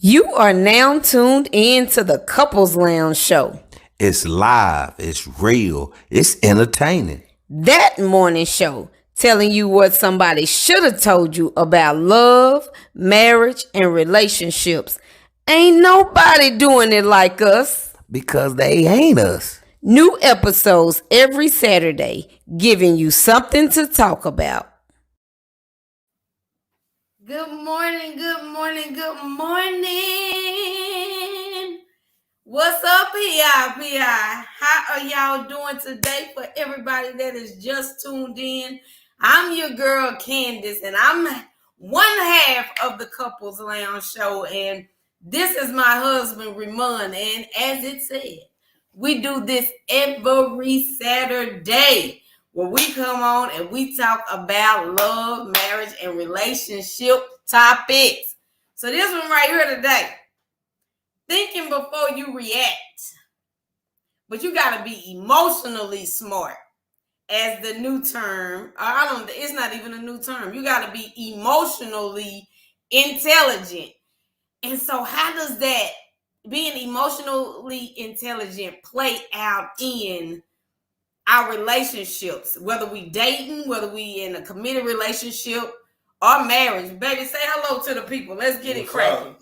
You are now tuned in to the Couples Lounge show. It's live, it's real, it's entertaining. That morning show telling you what somebody should have told you about love, marriage, and relationships. Ain't nobody doing it like us. Because they ain't us. New episodes every Saturday, giving you something to talk about. Good morning, good morning, good morning. What's up, PI? How are y'all doing today? For everybody that is just tuned in, I'm your girl, Candace, and I'm one half of the Couples Lounge show, and this is my husband, Ramon, and as it said, we do this every Saturday where we come on and we talk about love, marriage, and relationship topics. So this one right here today, thinking before you react. But you got to be emotionally smart as the new term. It's not even a new term. You got to be emotionally intelligent. And so how does that being emotionally intelligent play out in our relationships, whether we dating, whether we in a committed relationship or marriage? Baby, say hello to the people. Let's get it cracking.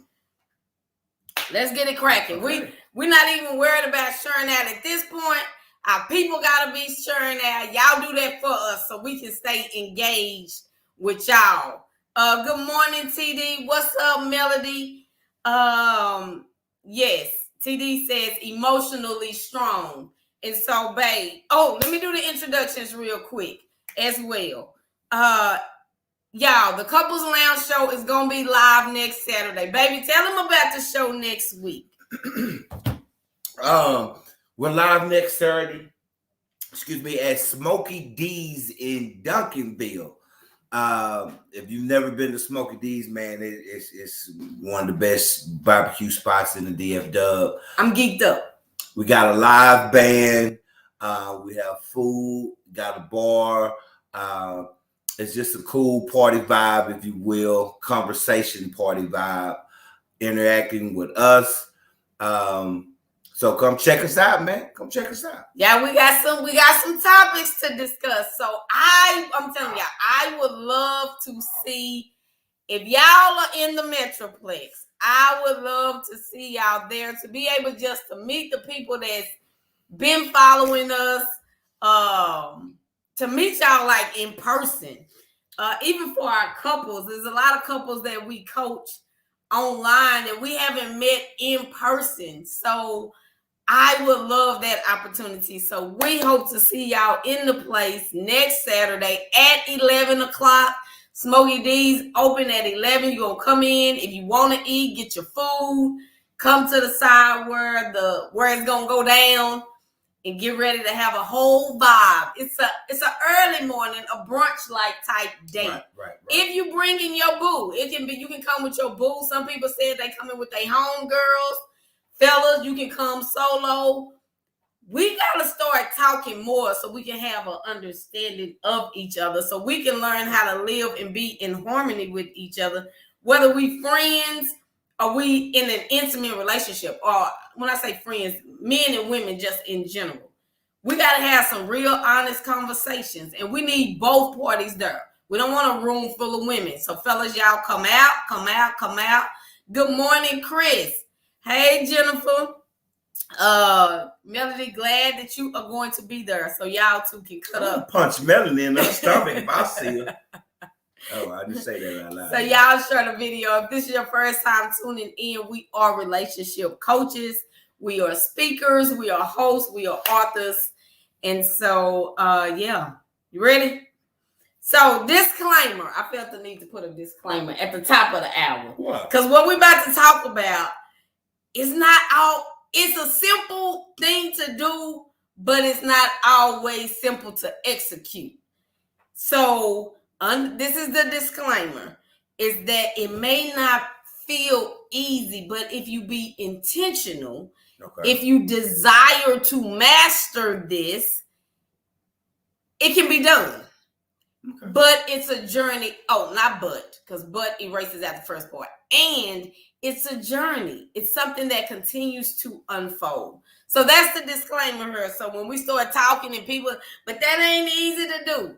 Let's get it cracking. Okay. We're not even worried about sharing out at this point. Our people got to be sharing out. Y'all do that for us so we can stay engaged with y'all. Good morning, TD. What's up, Melody? Yes, TD says emotionally strong. And so, babe, let me do the introductions real quick as well. Y'all, the Couples Lounge show is going to be live next Saturday. Baby, tell them about the show next week. We're live next Saturday, at Smokey D's in Duncanville. If you've never been to Smokey D's, man, it's one of the best barbecue spots in the DF Dub. I'm geeked up. We got a live band. We have food, got a bar. It's just a cool party vibe, if you will, conversation party vibe, interacting with us. So come check us out, man. Come check us out. Yeah, we got some topics to discuss. So I'm telling y'all, I would love to see if y'all are in the Metroplex. I would love to see y'all there to be able just to meet the people that's been following us, to meet y'all like in person. Even for our couples, there's a lot of couples that we coach online that we haven't met in person. So I would love that opportunity. So we hope to see y'all in the place next Saturday at 11 o'clock. Smokey D's open at 11. You're going to come in. If you want to eat, get your food. Come to the side where it's going to go down and get ready to have a whole vibe. It's an early morning, a brunch-like type date. Right. If you bring in your boo, you can come with your boo. Some people said they come in with their home girls. Fellas, you can come solo. We got to start talking more so we can have an understanding of each other, so we can learn how to live and be in harmony with each other, whether we friends or we in an intimate relationship, or when I say friends, men and women just in general. We got to have some real honest conversations, and we need both parties there. We don't want a room full of women. So fellas, y'all come out. Good morning, Chris. Hey, Jennifer. Melody, glad that you are going to be there so y'all two can cut up. Punch Melody in her stomach if I see her. Oh, I just say that out loud. So y'all share the video. If this is your first time tuning in, we are relationship coaches. We are speakers. We are hosts. We are authors. And so, yeah. You ready? So, disclaimer. I felt the need to put a disclaimer at the top of the hour. What? Because what we're about to talk about is not all... It's a simple thing to do, but it's not always simple to execute. So this is the disclaimer, is that it may not feel easy, but if you be intentional, if you desire to master this, it can be done. Okay. But it's a journey. Oh, not but, because but erases out the first part. And it's a journey. It's something that continues to unfold. So that's the disclaimer here. So when we start talking and people, but that ain't easy to do.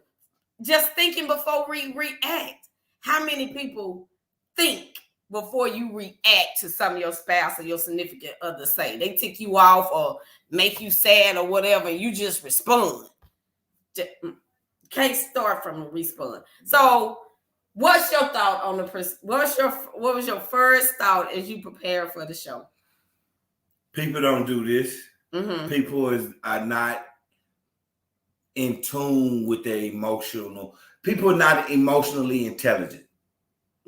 Just thinking before we react. How many people think before you react to something your spouse or your significant other say? They tick you off or make you sad or whatever, and you just respond. Can't start from a response. So, what's your thought on the? What was your first thought as you prepare for the show? People don't do this. Mm-hmm. People are not in tune with their emotional. People are not emotionally intelligent.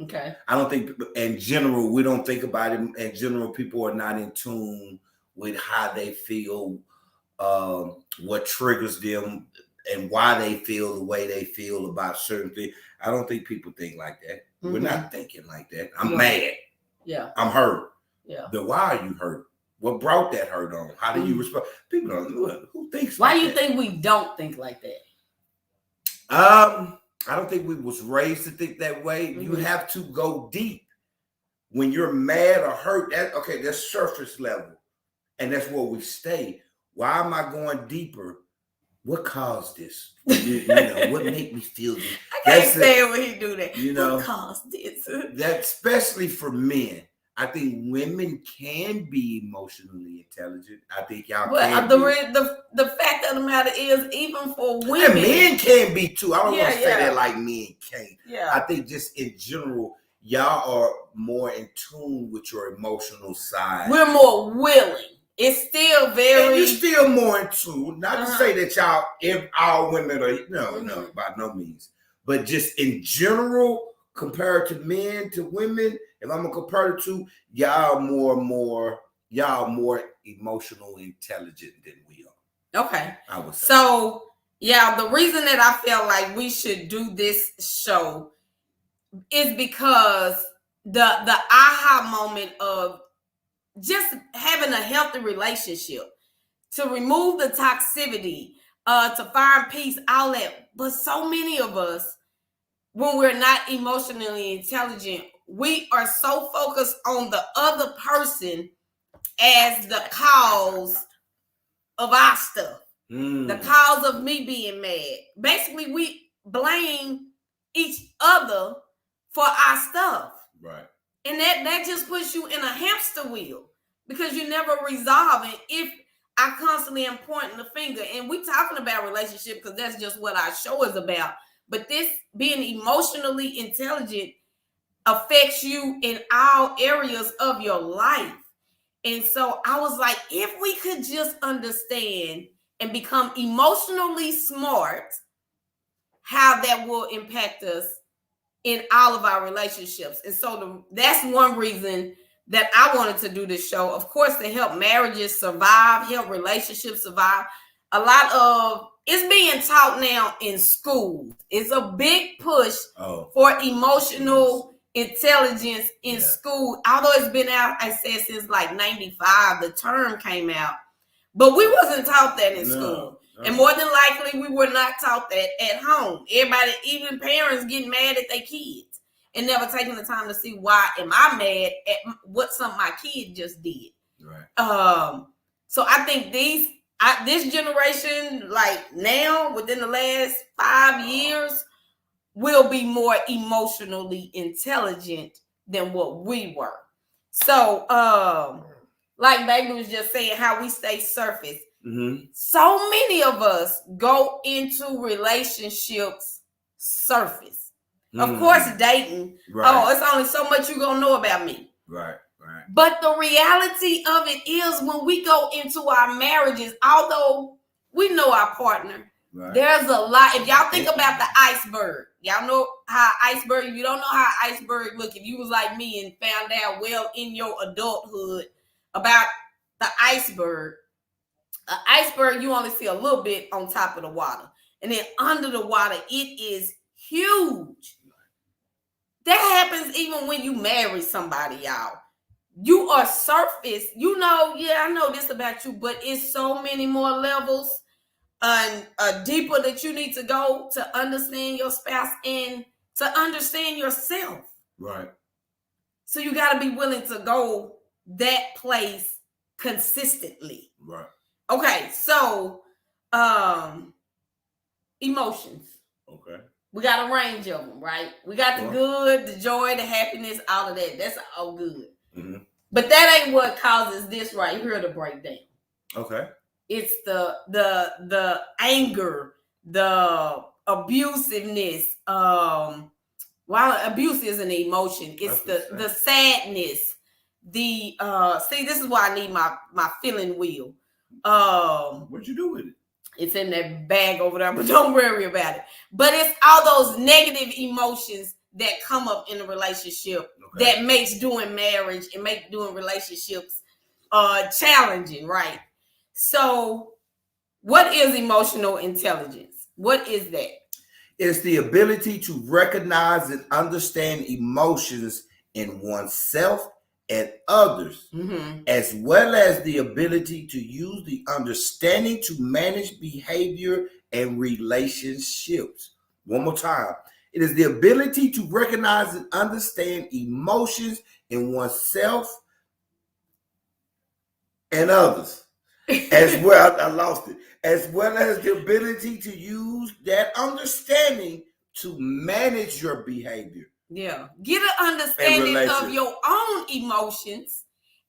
Okay. I don't think, in general, we don't think about it. In general, people are not in tune with how they feel, what triggers them, and why they feel the way they feel about certain things. I don't think people think like that. Mm-hmm. We're not thinking like that. I'm mad. Yeah. I'm hurt. Yeah. Then why are you hurt? What brought that hurt on? How do you respond? People don't know it. Who thinks why like you that? Think we don't think like that? I don't think we was raised to think that way. Mm-hmm. You have to go deep. When you're mad or hurt, that's surface level. And that's where we stay. Why am I going deeper? What caused this? You know, what made me feel this? I can't stand when he do that. You know, what caused this? That especially for men. I think women can be emotionally intelligent. I think y'all can. The fact of the matter is, even for women, and men can be too. I don't want to say that like men can't. Yeah. I think just in general, y'all are more in tune with your emotional side. We're more willing. It's still very. And you're still more in tune. Not to say that y'all, if all women are, no, by no means. But just in general, compared to men to women, if I'm gonna compare the two, y'all more emotional intelligent than we are. Okay. I would say. So yeah, the reason that I feel like we should do this show is because the aha moment of just having a healthy relationship, to remove the toxicity, to find peace, all that. But so many of us, when we're not emotionally intelligent, we are so focused on the other person as the cause of our stuff. The cause of me being mad. Basically, we blame each other for our stuff. Right. And that just puts you in a hamster wheel, because you never resolve it if I constantly am pointing the finger. And we talking about relationship because that's just what our show is about. But this being emotionally intelligent affects you in all areas of your life. And so I was like, if we could just understand and become emotionally smart, how that will impact us in all of our relationships. And so that's one reason that I wanted to do this show. Of course, to help marriages survive, help relationships survive. A lot of it's being taught now in schools. It's a big push for emotional intelligence in school. Although it's been out, I said, since like 95, the term came out. But we wasn't taught that in school. And more than likely, we were not taught that at home. Everybody, even parents, getting mad at their kids and never taking the time to see why am I mad at what something my kid just did. Right. So I think this generation, like now, within the last 5 years, will be more emotionally intelligent than what we were. So, like Baby was just saying, how we stay surface. Mm-hmm. So many of us go into relationships surface. Of course, dating. Right. Oh, it's only so much you're going to know about me. Right, right. But the reality of it is, when we go into our marriages, although we know our partner, right, there's a lot. If y'all think about the iceberg, y'all know how iceberg, if you don't know how iceberg look, if you was like me and found out well in your adulthood about the iceberg, an iceberg, you only see a little bit on top of the water. And then under the water, it is huge. That happens even when you marry somebody, y'all. You are surface. You know, I know this about you, but it's so many more levels deeper that you need to go to understand your spouse and to understand yourself. Right. So you got to be willing to go that place consistently. Right. Okay, so emotions. Okay. We got a range of them, right? We got the good, the joy, the happiness, all of that. That's all good. Mm-hmm. But that ain't what causes this right here to break down. Okay. It's the anger, the abusiveness. While abuse is an emotion, it's the sadness. The see, this is why I need my feeling wheel. What'd you do with it? It's in that bag over there, but don't worry about it. But it's all those negative emotions that come up in a relationship that makes doing marriage and make doing relationships challenging, right? So, what is emotional intelligence? What is that? It's the ability to recognize and understand emotions in oneself and others, as well as the ability to use the understanding to manage behavior and relationships. One more time. It is the ability to recognize and understand emotions in oneself and others. As well, I lost it. As well as the ability to use that understanding to manage your behavior. Yeah. Get an understanding of your own emotions,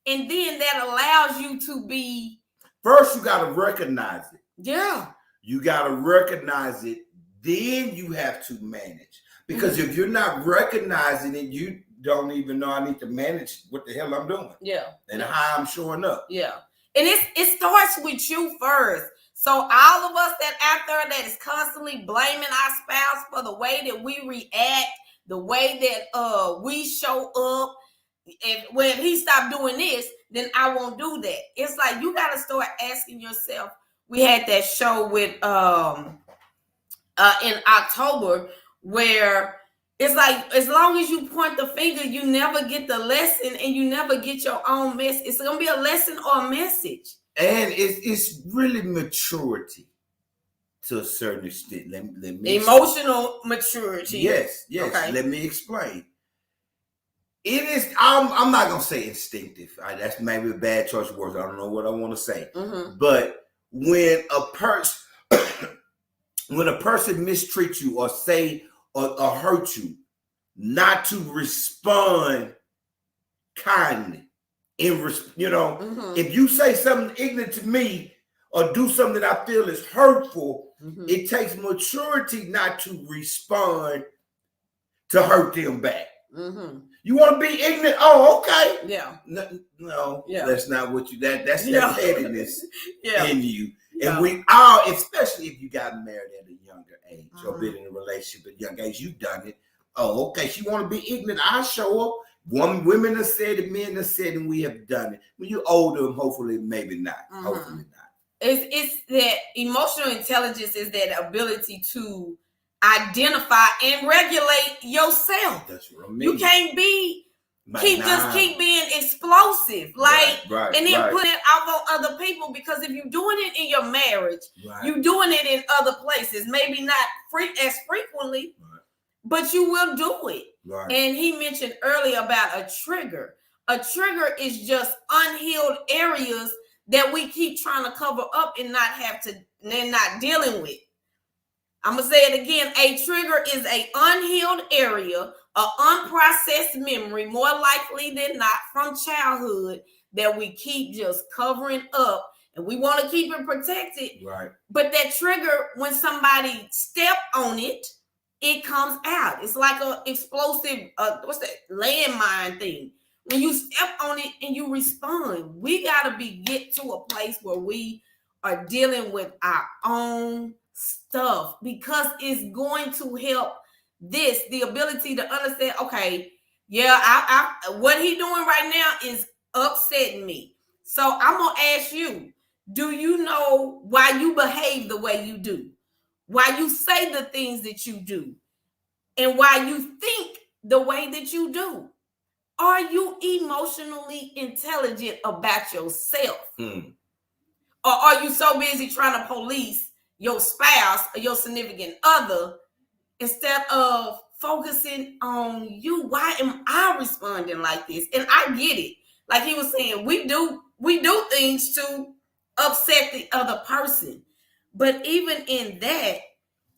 and then that allows you to be. First, you got to recognize it. Yeah. You got to recognize it. Then you have to manage. Because if you're not recognizing it, you don't even know I need to manage what the hell I'm doing. Yeah. And how I'm showing up. Yeah. And it starts with you first. So all of us that out there that is constantly blaming our spouse for the way that we react, the way that we show up, when he stopped doing this, then I won't do that. It's like you got to start asking yourself. We had that show with in October where it's like as long as you point the finger, you never get the lesson and you never get your own message. It's gonna be a lesson or a message. And it's really maturity to a certain extent. Let me emotional maturity. Yes. Okay. Let me explain. It is. I'm not gonna say instinctive. That's maybe a bad choice of words. I don't know what I want to say. But when a person mistreats you or say or hurt you, not to respond kindly. If you say something ignorant to me or do something that I feel is hurtful, it takes maturity not to respond to hurt them back. You want to be ignorant? Oh, okay. Yeah. No, that's not what you. That's that pettiness in you. Yeah. And we all, especially if you got married at a younger age or been in a relationship at a young age, you've done it. Oh, okay. She want to be ignorant. I show up. Women have said it, men have said it, and we have done it. When you're older, hopefully, maybe not. Hopefully not. It's that emotional intelligence is that ability to identify and regulate yourself. That's what I mean. You can't be keep being explosive, right, and then put it out on other people. Because if you're doing it in your marriage, you're doing it in other places. Maybe not as frequently, but you will do it. Right. And he mentioned earlier about a trigger. A trigger is just unhealed areas that we keep trying to cover up and not dealing with. I'm going to say it again. A trigger is an unhealed area, an unprocessed memory, more likely than not from childhood, that we keep just covering up, and we want to keep it protected. Right. But that trigger, when somebody step on it, it comes out. It's like a explosive, what's that, landmine thing. When you step on it and you respond, we got to get to a place where we are dealing with our own stuff, because it's going to help the ability to understand, okay, I what he doing right now is upsetting me. So I'm going to ask you, do you know why you behave the way you do? Why you say the things that you do? And why you think the way that you do? Are you emotionally intelligent about yourself? Or are you so busy trying to police your spouse or your significant other instead of focusing on you. Why am I responding like this? And I get it. Like he was saying, we do things to upset the other person. But even in that,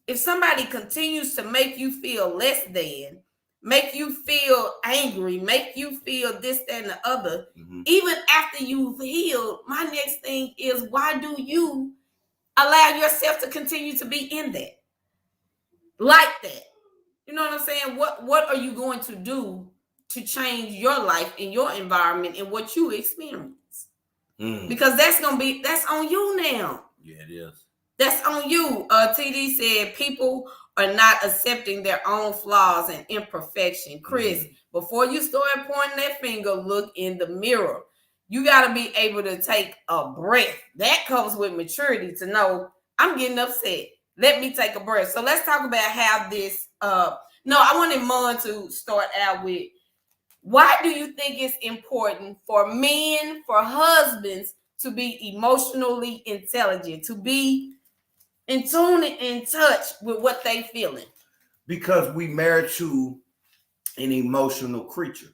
if somebody continues to make you feel less than, make you feel angry, make you feel this, that, and the other, even after you've healed, my next thing is, why do you allow yourself to continue to be in that? Like that. You know what I'm saying? What are you going to do to change your life and your environment and what you experience? Because that's on you now. Yeah, it is. That's on you. TD said people are not accepting their own flaws and imperfection. Chris, before you start pointing that finger, look in the mirror. You got to be able to take a breath. That comes with maturity to know I'm getting upset. Let me take a breath. So let's talk about how this. No, I wanted Mon to start out with, why do you think it's important for men, for husbands, to be emotionally intelligent, to be in tune and in touch with what they feeling? Because we married to an emotional creature.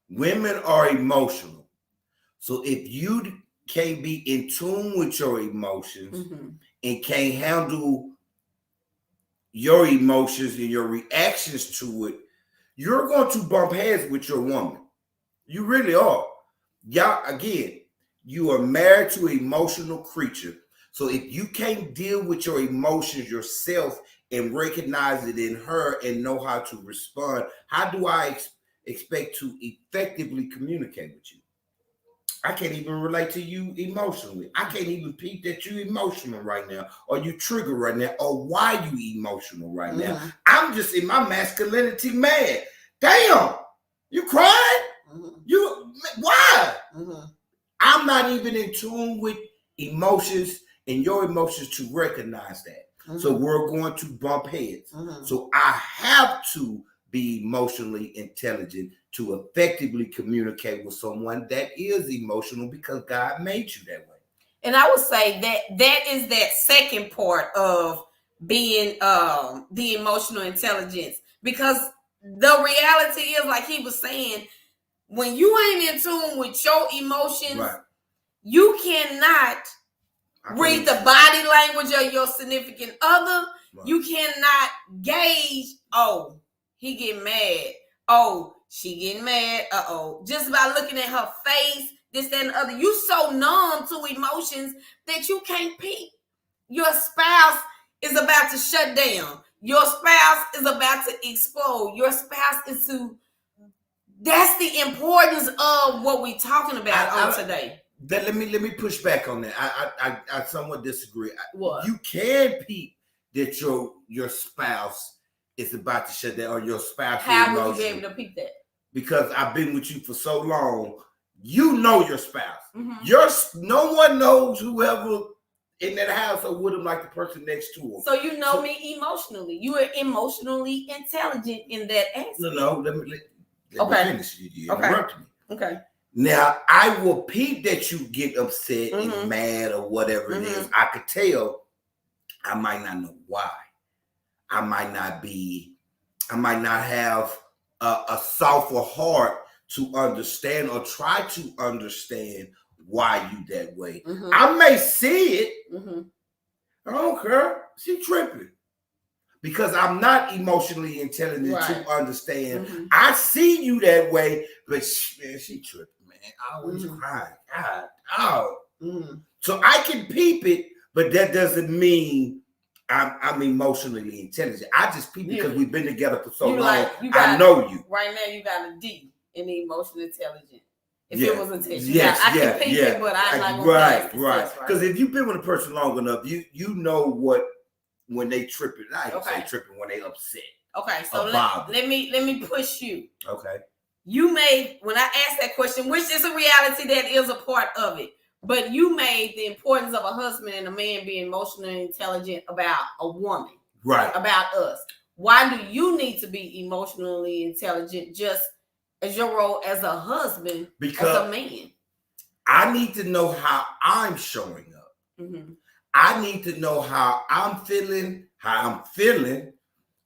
Women are emotional. So if you can't be in tune with your emotions and can't handle your emotions and your reactions to it, you're going to bump heads with your woman. You really are. Y'all, again, you are married to an emotional creature. So if you can't deal with your emotions yourself and recognize it in her and know how to respond, how do I expect to effectively communicate with you? I can't even relate to you emotionally. I can't even peep that you emotional right now, or you trigger right now, or why you emotional right now. I'm just in my masculinity mad. Damn, you crying? You why? I'm not even in tune with emotions and your emotions to recognize that. So we're going to bump heads. So I have to be emotionally intelligent to effectively communicate with someone that is emotional, because God made you that way. And I would say that is that second part of being the emotional intelligence, because the reality is, like he was saying, when you ain't in tune with your emotions, you cannot read the body language of your significant other. You cannot gauge, oh, he getting mad. Oh, she getting mad. Just by looking at her face, this, that, and the other. You so numb to emotions that you can't peep. Your spouse is about to shut down. Your spouse is about to explode. Your spouse is to... That's the importance of what we're talking about today. Let me push back on that. I somewhat disagree. What? You can peep that your spouse is about to shut down, or your spouse. How would you be able to peep that? Because I've been with you for so long. You know your spouse. No one knows whoever in that house or with them like the person next to them. So you know me emotionally. You are emotionally intelligent in that aspect. No, let me finish. You interrupted me. Okay. Now, I will peep that you get upset and mad or whatever it is. I could tell. I might not know why. I might not have a softer heart to understand or try to understand why you that way. I may see it. I don't care. She tripping. Because I'm not emotionally intelligent to understand. I see you that way, but she tripping, man. I always cry. God, So I can peep it, but that doesn't mean I'm emotionally intelligent. I just peep because we've been together for so long. I know you. Right now, you got a D in the emotional intelligence. If it was intentional, I can peep it, but I'm not going to. Right. Because if you've been with a person long enough, you know what. When they tripping, I ain't say tripping, when they upset. Okay, so let me push you. Okay. You made, when I asked that question, which is a reality that is a part of it, but you made the importance of a husband and a man being emotionally intelligent about a woman. Right. About us. Why do you need to be emotionally intelligent just as your role as a husband, because as a man? I need to know how I'm showing up. I need to know how I'm feeling,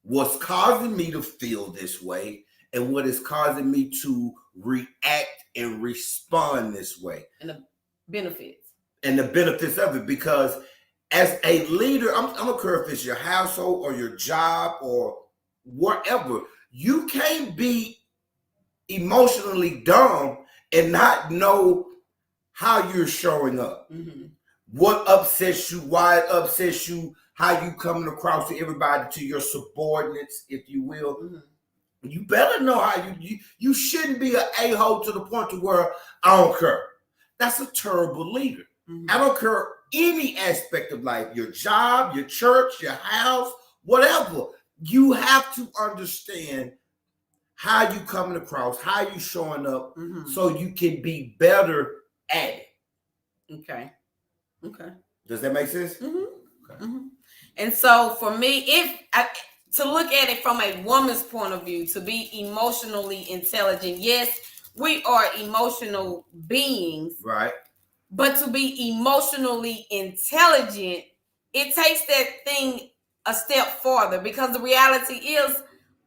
what's causing me to feel this way, and what is causing me to react and respond this way. And the benefits. Of it, because as a leader, I don't care if it's your household or your job or whatever, you can't be emotionally dumb and not know how you're showing up. Mm-hmm. What upsets you, why it upsets you, how you coming across to everybody, to your subordinates, if you will. Mm-hmm. You better know how you shouldn't be an a-hole to the point to where I don't care. That's a terrible leader. Mm-hmm. I don't care any aspect of life, your job, your church, your house, whatever. You have to understand how you coming across, how you showing up, mm-hmm. so you can be better at it. Okay. Does that make sense? Mm-hmm. Okay. Mm-hmm. And so for me, to look at it from a woman's point of view, to be emotionally intelligent, yes, we are emotional beings, right? But to be emotionally intelligent, it takes that thing a step farther, because the reality is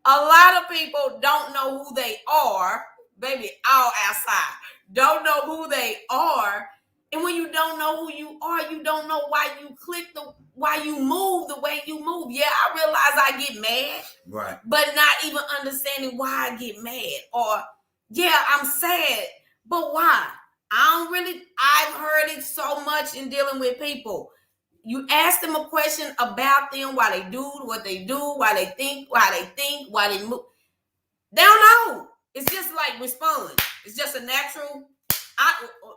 a lot of people don't know who they are, baby, all outside, don't know who they are. And when you don't know who you are, you don't know why you why you move the way you move. Yeah, I realize I get mad, right? But not even understanding why I get mad. Or, yeah, I'm sad, but why? I've heard it so much in dealing with people. You ask them a question about them, why they do what they do, why they think, why they move. They don't know. It's just like respond. It's just a natural,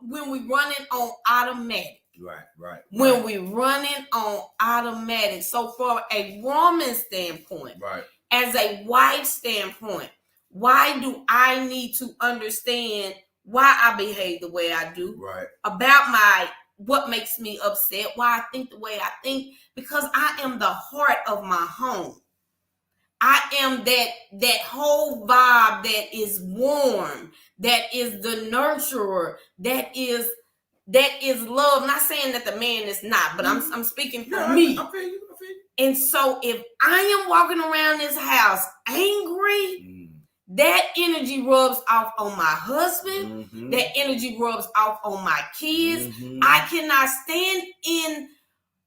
when we running on automatic. Right. When we running on automatic. So from a woman standpoint, right, as a wife standpoint, why do I need to understand why I behave the way I do? Right. About what makes me upset, why I think the way I think, because I am the heart of my home. I am that whole vibe that is warm, that is the nurturer, that is love. Not saying that the man is not, but I'm speaking for me. I feel you. And so if I am walking around this house angry, that energy rubs off on my husband. Mm-hmm. That energy rubs off on my kids. Mm-hmm. I cannot stand in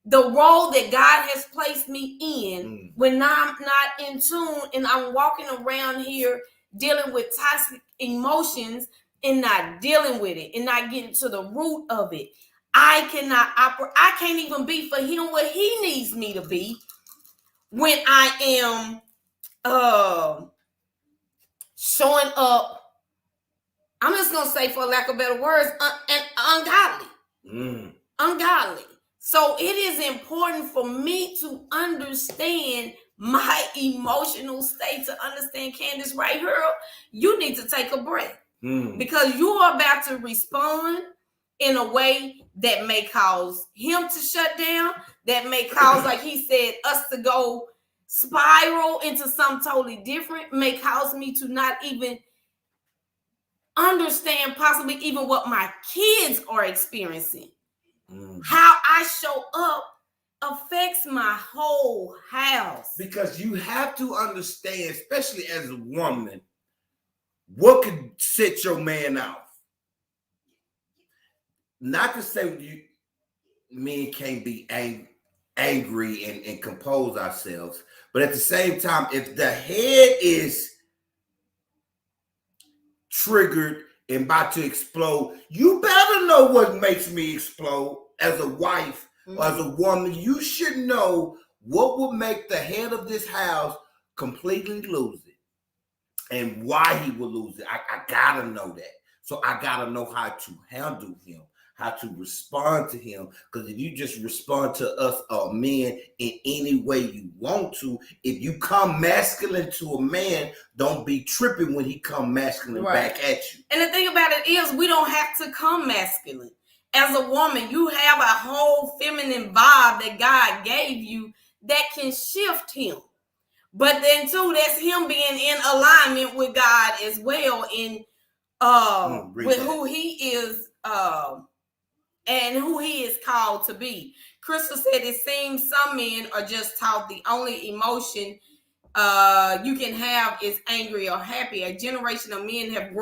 the role that God has placed me in when I'm not in tune, and I'm walking around here dealing with toxic emotions and not dealing with it and not getting to the root of it. I cannot operate. I can't even be for him what he needs me to be when I am showing up. I'm just gonna say, for lack of better words, ungodly. Ungodly. So it is important for me to understand my emotional state, to understand, Candace, right here, you need to take a breath. Because you are about to respond in a way that may cause him to shut down, that may cause, like he said, us to go spiral into something totally different, may cause me to not even understand possibly even what my kids are experiencing. How I show up affects my whole house. Because you have to understand, especially as a woman, what could set your man off. Not to say men can't be angry and compose ourselves, but at the same time, if the head is triggered and about to explode, you better know what makes me explode. As a wife or as a woman, you should know what will make the head of this house completely lose it and why he will lose it. I gotta know that. So I gotta know how to handle him, how to respond to him. Because if you just respond to us men in any way you want to, if you come masculine to a man, don't be tripping when he come masculine back at you. And the thing about it is, we don't have to come masculine. As a woman, you have a whole feminine vibe that God gave you that can shift him. But then too, that's him being in alignment with God as well, in with who he is and who he is called to be. Crystal said it seems some men are just taught the only emotion you can have is angry or happy. A generation of men have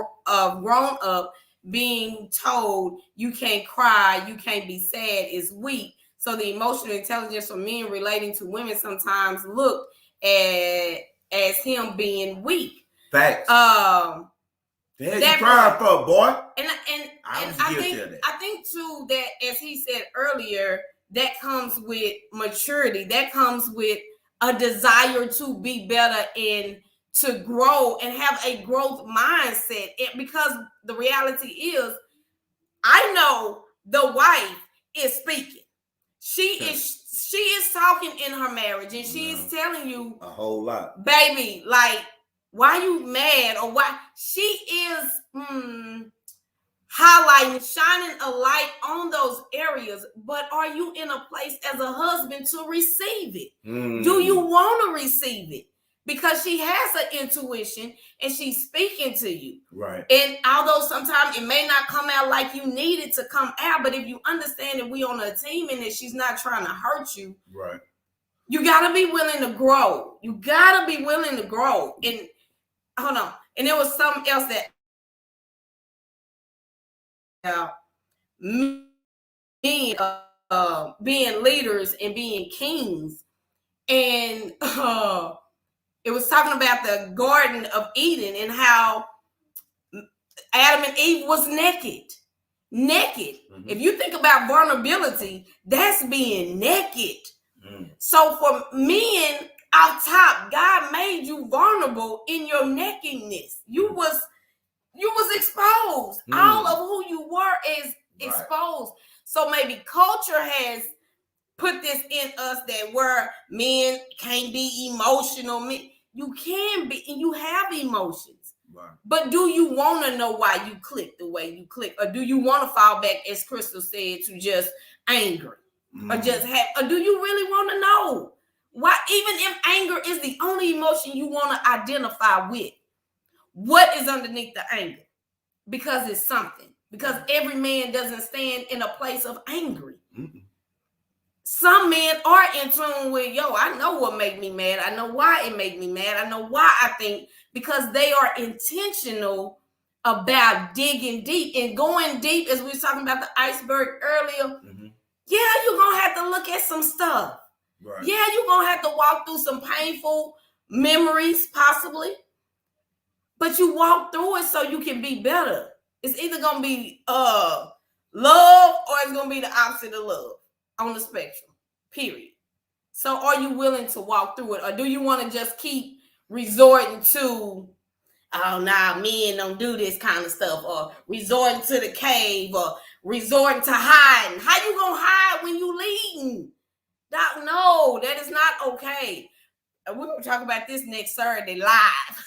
grown up being told you can't cry, you can't be sad, is weak. So the emotional intelligence of men relating to women sometimes look as him being weak. Facts. The hell you crying for, boy? And I think too that, as he said earlier, that comes with maturity. That comes with a desire to be better and to grow and have a growth mindset. Because the reality is, I know the wife is speaking. She is talking in her marriage, and she is telling you a whole lot, baby. Like, why you mad, or why she is highlighting, shining a light on those areas. But are you in a place as a husband to receive it? Do you want to receive it? Because she has an intuition and she's speaking to you. Right. And although sometimes it may not come out like you need it to come out, but if you understand that we on a team and that she's not trying to hurt you, right, you got to be willing to grow. You got to be willing to grow. And hold on. And there was something else that being leaders and being kings. And it was talking about the Garden of Eden and how Adam and Eve was naked. Mm-hmm. If you think about vulnerability, that's being naked. So for men out top, God made you vulnerable in your nakedness. You was exposed. All of who you were is exposed. So maybe culture has put this in us that where men can't be emotional. You can be, and you have emotions. Right. But do you want to know why you click the way you click? Or do you want to fall back, as Crystal said, to just anger? Or or do you really want to know why, even if anger is the only emotion you want to identify with, what is underneath the anger? Because it's something. Because every man doesn't stand in a place of angry. Mm-hmm. Some men are in tune with, I know what make me mad. I know why it make me mad. I know why I think, because they are intentional about digging deep and going deep, as we were talking about the iceberg earlier. Mm-hmm. Yeah, you're going to have to look at some stuff. Right. Yeah, you're going to have to walk through some painful memories, possibly. But you walk through it so you can be better. It's either going to be love, or it's going to be the opposite of love on the spectrum, period. So are you willing to walk through it? Or do you want to just keep resorting to, oh, nah, men don't do this kind of stuff, or resorting to the cave, or resorting to hiding? How you going to hide when you leading? No, that is not okay. We're going to talk about this next Saturday live.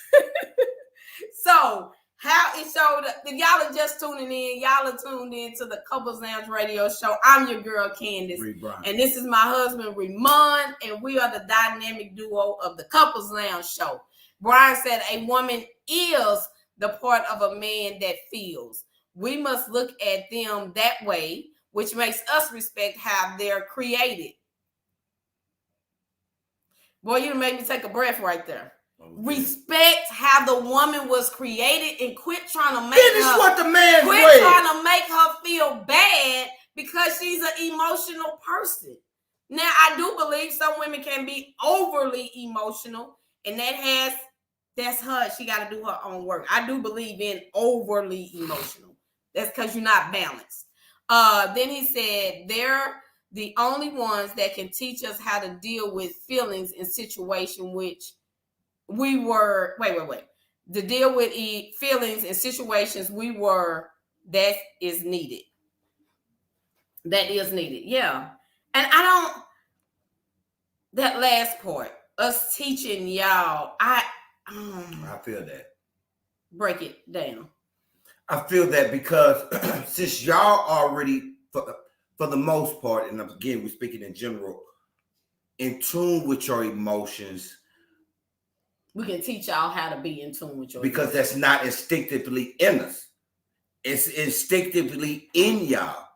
So, how it showed up. If y'all are just tuning in, y'all are tuned in to the Couples Lounge radio show. I'm your girl, Candace. And this is my husband, Ramon. And we are the dynamic duo of the Couples Lounge show. Brian said a woman is the part of a man that feels. We must look at them that way, which makes us respect how they're created. Boy, you made me take a breath right there. Okay. Respect how the woman was created and quit trying to make trying to make her feel bad because she's an emotional person. Now, I do believe some women can be overly emotional, and that's her. She got to do her own work. I do believe in overly emotional. That's because you're not balanced. Then he said they're the only ones that can teach us how to deal with feelings in situation which we were, to deal with feelings in situations we were, that is needed. That is needed, yeah. And that last part, us teaching y'all, I feel that. Break it down. I feel that because since y'all already, for the most part, and again, we're speaking in general, in tune with your emotions, we can teach y'all how to be in tune with your because emotions. That's not instinctively in us. It's instinctively in y'all.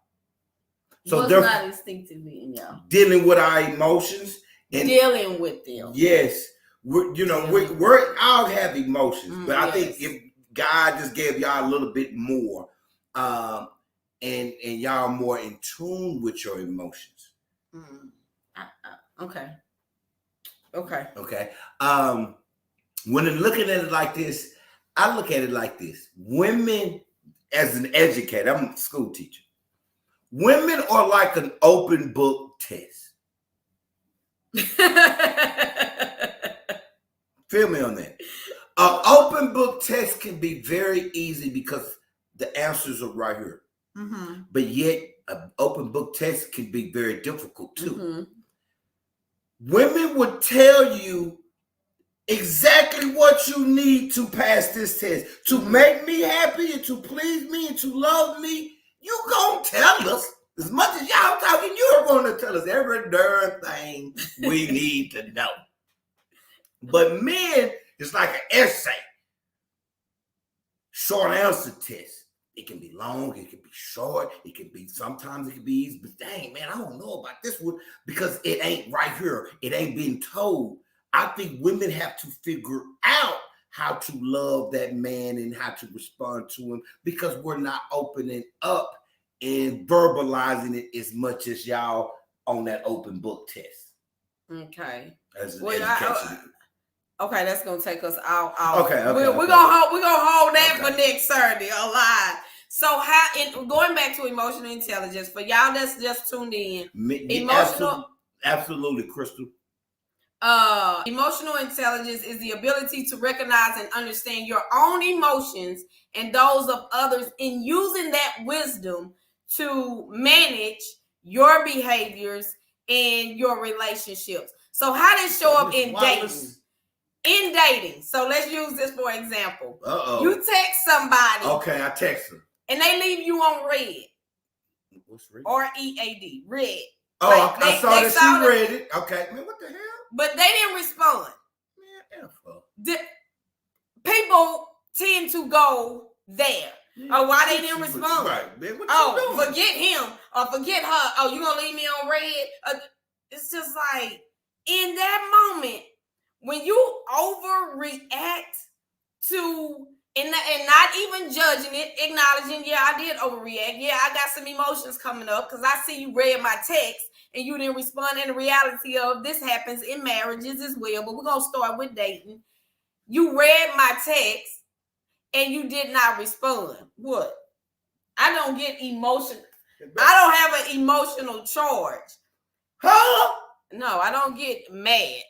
So what's not instinctively in y'all? Dealing with our emotions and dealing with them. Yes, we're all have emotions, but I think if God just gave y'all a little bit more, and y'all more in tune with your emotions. Okay. When looking at it like this, I look at it like this: women, as an educator, I'm a school teacher. Women are like an open book test. Feel me on that. An open book test can be very easy because the answers are right here. Mm-hmm. But yet, an open book test can be very difficult too. Mm-hmm. Women would tell you exactly what you need to pass this test, to make me happy and to please me and to love me. You gonna tell us. As much as y'all talking, you're going to tell us every darn thing we need to know. But men, it's like an essay. Short answer test. It can be long, it can be short, sometimes it can be easy, but dang, man, I don't know about this one because it ain't right here. It ain't been told. I think women have to figure out how to love that man and how to respond to him because we're not opening up and verbalizing it as much as y'all on that open book test. Okay. As an education. Okay, that's gonna take us out. Okay. We're gonna hold that for next Saturday. Alive. So going back to emotional intelligence for y'all that's just tuned in. Absolutely, Crystal. Emotional intelligence is the ability to recognize and understand your own emotions and those of others, and using that wisdom to manage your behaviors and your relationships. So how does it show up in dating? In dating. So let's use this for example. You text somebody. Okay, I text them. And they leave you on red. What's red? READ. Red. Oh, like I saw that she read it. Okay. Man, what the hell? But they didn't respond. Man, people tend to go there. Oh, why they didn't respond? Right, man, what forget him or forget her. Oh, you gonna leave me on red? It's just like in that moment when you overreact to and not even judging it, acknowledging, yeah, I did overreact. Yeah, I got some emotions coming up because I see you read my text and you didn't respond. And the reality of this happens in marriages as well. But we're gonna start with dating. You read my text and you did not respond. What? I don't get emotion. I don't have an emotional charge. Huh? No, I don't get mad.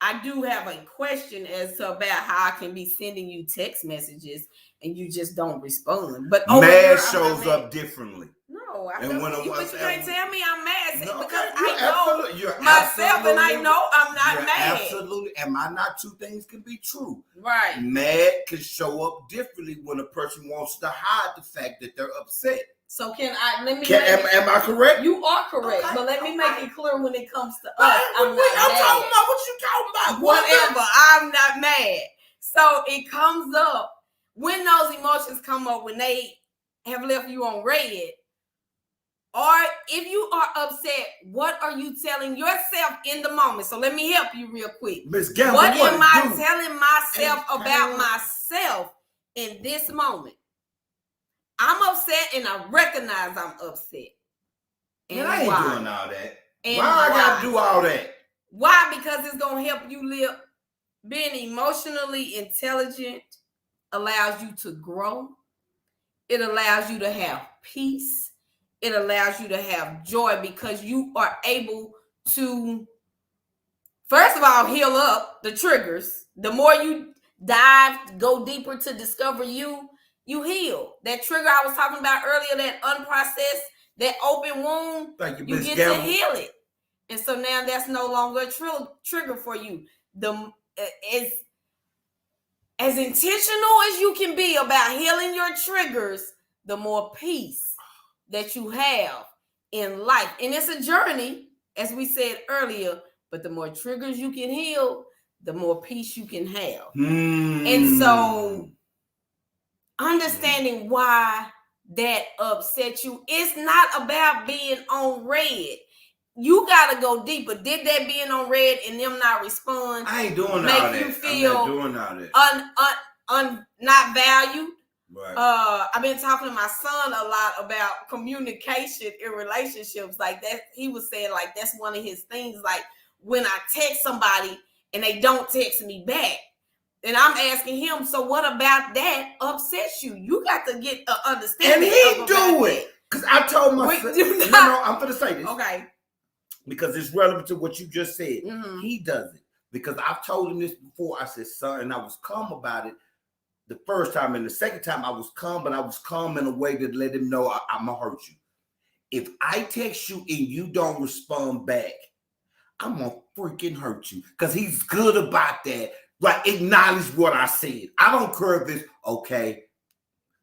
I do have a question as to about how I can be sending you text messages and you just don't respond. But mad shows up differently. No, but you can't tell me I'm mad because I know myself and I know I'm not mad. Absolutely. Am I not? Two things can be true. Right. Mad can show up differently when a person wants to hide the fact that they're upset. So am I correct? You are correct, but let me make it clear when it comes to us. I'm talking about what you talking about. Whatever. I'm not mad. So it comes up when those emotions come up when they have left you on red. Or if you are upset, what are you telling yourself in the moment? So let me help you real quick. What am I telling myself about myself in this moment? I'm upset and I recognize I'm upset. And I ain't doing all that. Why I gotta do all that? Why? Because it's gonna help you live. Being emotionally intelligent allows you to grow. It allows you to have peace. It allows you to have joy because you are able to, first of all, heal up the triggers. The more you go deeper to discover you heal. That trigger I was talking about earlier, that unprocessed, that open wound, you get to heal it. And so now that's no longer a trigger for you. As intentional as you can be about healing your triggers, the more peace that you have in life. And it's a journey, as we said earlier, but the more triggers you can heal, the more peace you can have. And so understanding why that upset you. It's not about being on red. You gotta go deeper. Did that being on red and them not respond? I ain't doing all make that. you feel I'm not doing all that. Not valued. Right. I've been talking to my son a lot about communication in relationships. Like that, he was saying like that's one of his things. Like when I text somebody and they don't text me back, and I'm asking him, so what about that upsets you? You got to get an understanding. And he do it. Because I told my son, no, I'm going to say this. Okay. Because it's relevant to what you just said. Mm-hmm. He does it. Because I've told him this before. I said, son, and I was calm about it the first time. And the second time I was calm, but I was calm in a way that let him know I'm going to hurt you. If I text you and you don't respond back, I'm going to freaking hurt you. Because he's good about that. Like, acknowledge what I said. I don't care if it's okay,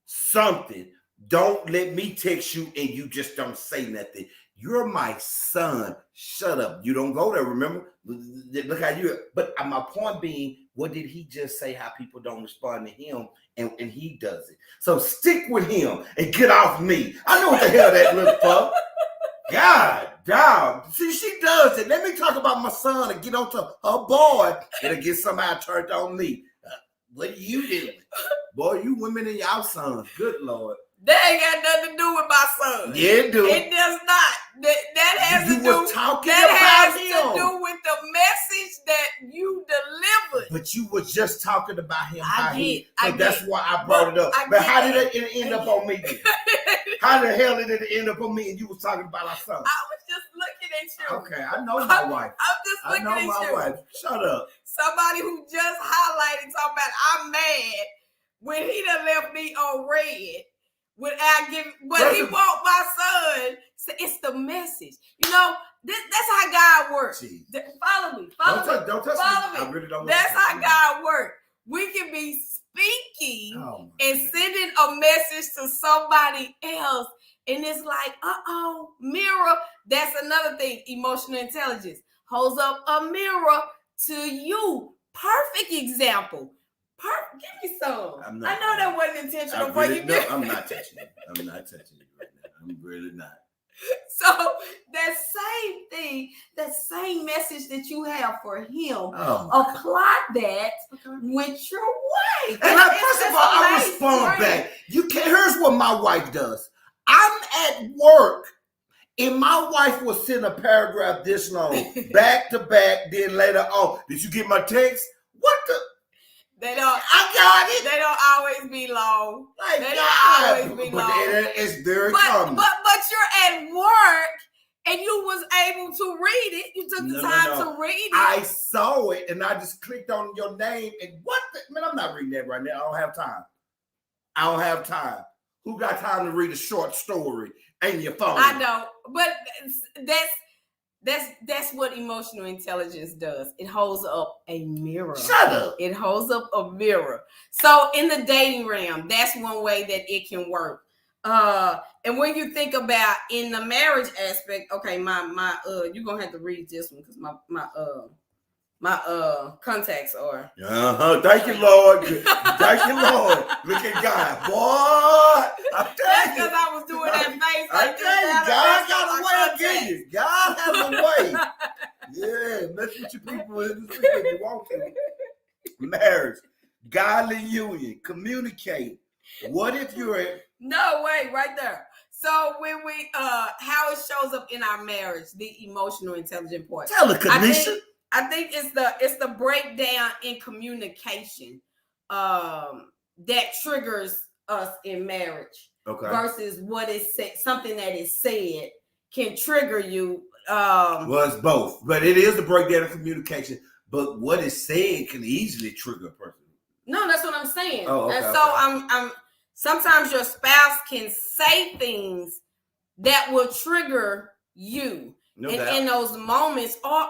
something. Don't let me text you and you just don't say nothing. You're my son. Shut up. You don't go there, remember? Look how you... But my point being, what did he just say? How people don't respond to him, and he does it. So stick with him and get off me. I know what the hell that little fuck. God, dog. See, she does it. Let me talk about my son and get on to her boy. It'll get somehow turned on me. What are you doing? Boy, you women and y'all sons. Good Lord. That ain't got nothing to do with my son. Yeah, it do. It does not. That has you to do. Was talking that about has him. to do with the message that you delivered. But you were just talking about him. That's why I brought it up. But how did it end up on me? How the hell did it end up on me and you was talking about our son? I was just looking at you. Okay, I know my wife. I'm just looking at you. I know my wife. Shut up. Somebody who just highlighted talking about I'm mad when he done left me on red. Without giving, but he want my son. So it's the message. You know, that's how God works. Follow me. Don't touch me. I really don't. That's how God works. We can be speaking and sending a message to somebody else. And it's like, mirror. That's another thing. Emotional intelligence holds up a mirror to you. Perfect example. Give me some. I know that wasn't intentional for you. No, I'm not touching it. I'm not touching it right now. I'm really not. So that same thing, that same message that you have for him, apply that with your wife. And first of all, I respond back. Here's what my wife does. I'm at work. And my wife will send a paragraph this long, back to back, then later on. Did you get my text? What the? They don't. I got it. They don't always be long. They don't always be long. It's very common. But you're at work and you was able to read it. You took the time to read it. I saw it and I just clicked on your name and man, I'm not reading that right now. I don't have time. Who got time to read a short story and your phone? I know, but that's what emotional intelligence does. It holds up a mirror. Shut up. It holds up a mirror. So in the dating realm, that's one way that it can work. And when you think about in the marriage aspect, okay, you're gonna have to read this one because my contacts are. Thank you, Lord. Thank you, Lord. Look at God, boy. That's because I was doing that face. I tell you, God got a way of getting you. God has a way. Yeah, mess with your people in the street if you want to. Marriage, godly union, communicate. What if you're No way, right there. So when we how it shows up in our marriage, the emotional intelligent part. Tell the commission. I think it's the breakdown in communication that triggers us in marriage. Okay. Versus what is said, something that is said can trigger you. Well, it's both, but it is the breakdown of communication. But what is said can easily trigger a person. No, that's what I'm saying. Oh, okay, and so I'm sometimes your spouse can say things that will trigger you in those moments, or